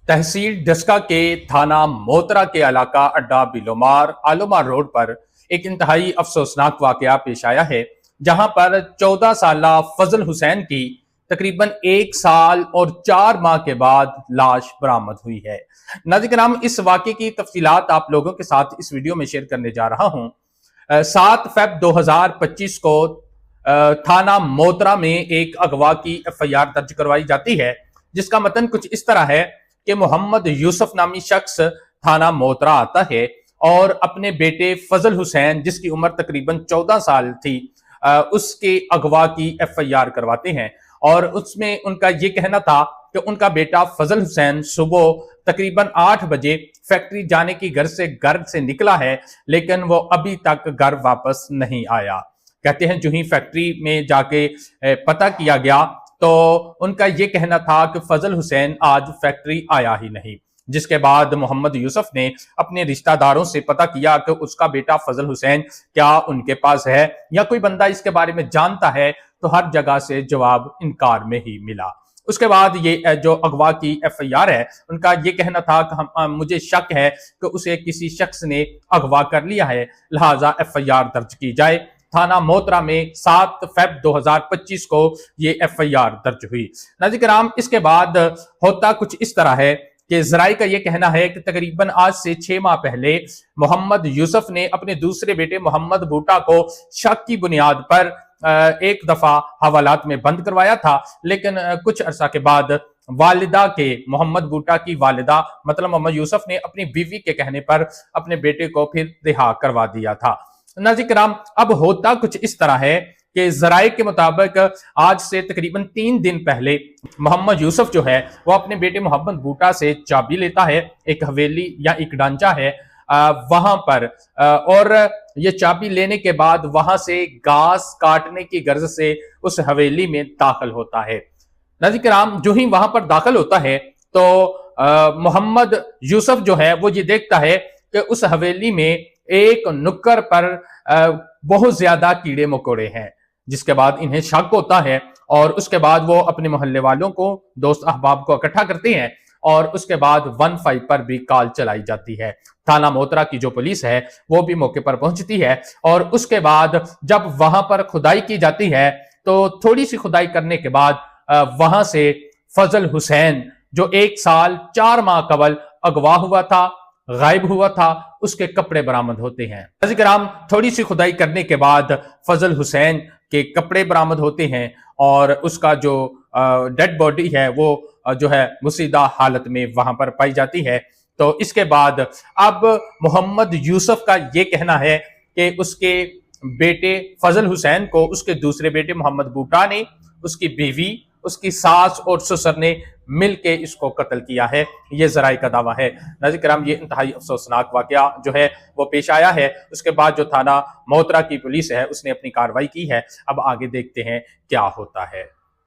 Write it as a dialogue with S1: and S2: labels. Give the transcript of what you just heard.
S1: तहसील डस्का के थाना मोतरा के इलाका अड्डा बिलोमार आलोमार रोड पर एक इंतहाई अफसोसनाक वाकया पेश आया है, जहां पर 14 साल फजल हुसैन की तकरीबन 1 साल और 4 माह के बाद लाश बरामद हुई है। नाज़रीन, इस वाकये की तफसीलात आप लोगों के साथ इस वीडियो में शेयर करने जा रहा हूं। 7 फ़रवरी 2025 को थाना मोतरा में एक अगवा की FIR दर्ज करवाई जाती है, जिसका मतन कुछ इस तरह है कि मोहम्मद यूसुफ नामी शख्स थाना मोतरा आता है और अपने बेटे फजल हुसैन, जिसकी उम्र तकरीबन 14 साल थी, उसके अगवा की FIR करवाते हैं। और उसमें उनका यह कहना था कि उनका बेटा फजल हुसैन सुबह तकरीबन 8 बजे फैक्ट्री जाने की घर से निकला है, लेकिन वो अभी तक घर वापस नहीं आया। कहते हैं जो ही फैक्ट्री में जाके पता किया गया तो उनका यह कहना था कि फजल हुसैन आज फैक्ट्री आया ही नहीं। जिसके बाद मोहम्मद यूसुफ ने अपने रिश्तेदारों से पता किया कि उसका बेटा फजल हुसैन क्या उनके पास है या कोई बंदा इसके बारे में जानता है, तो हर जगह से जवाब इनकार में ही मिला। उसके बाद ये जो अगवा की FIR है, उनका ये कहना था कि मुझे शक है कि उसे किसी शख्स ने अगवा कर लिया है, लिहाजा FIR दर्ज की जाए। थाना मोतरा में 7 फ़रवरी 2025 को ये FIR दर्ज हुई। नाज़रीन, इसके बाद होता कुछ इस तरह है कि जराई का यह कहना है कि तकरीबन आज से 6 माह पहले मोहम्मद यूसुफ ने अपने दूसरे बेटे मोहम्मद बूटा को शक की बुनियाद पर एक दफा हवालात में बंद करवाया था, लेकिन कुछ अरसा के बाद वालिदा के मोहम्मद बूटा की वालिदा मतलब मोहम्मद यूसुफ ने अपनी बीवी के कहने पर अपने बेटे को फिर रिहा करवा दिया था। नाज़रीन, अब होता कुछ इस तरह है कि जराए के मुताबिक आज से तकरीबन 3 दिन पहले मोहम्मद यूसुफ जो है वो अपने बेटे मोहम्मद बूटा से चाबी लेता है। एक हवेली या एक ढांचा है वहां पर, और ये चाबी लेने के बाद वहां से घास काटने की गर्ज से उस हवेली में दाखिल होता है। नाज़रीन, जो ही वहां पर दाखिल होता है तो मोहम्मद यूसुफ जो है वो ये देखता है कि उस हवेली में एक नुक्कर पर बहुत ज्यादा कीड़े मकोड़े हैं, जिसके बाद इन्हें शक होता है और उसके बाद वो अपने मोहल्ले वालों को, दोस्त अहबाब को इकट्ठा करते हैं और उसके बाद 15 पर भी कॉल चलाई जाती है। थाना मोतरा की जो पुलिस है वो भी मौके पर पहुंचती है और उसके बाद जब वहां पर खुदाई की जाती है तो थोड़ी सी खुदाई करने के बाद वहां से फजल हुसैन, जो 1 साल 4 माह कबल अगवा हुआ था, गायब हुआ था, उसके कपड़े बरामद होते हैं। नाज़रीन, थोड़ी सी खुदाई करने के बाद फजल हुसैन के कपड़े बरामद होते हैं और उसका जो डेड बॉडी है वो जो है मुसीदा हालत में वहां पर पाई जाती है। तो इसके बाद अब मोहम्मद यूसुफ का ये कहना है कि उसके बेटे फजल हुसैन को उसके दूसरे बेटे मोहम्मद बूटा ने, उसकी बीवी, उसकी सास और ससुर ने मिलके इसको कत्ल किया है, ये जराई का दावा है। नाज़रीन, ये इंतहाई अफसोसनाक वाकया जो है वो पेश आया है। उसके बाद जो थाना मोतरा की पुलिस है उसने अपनी कार्रवाई की है। अब आगे देखते हैं क्या होता है।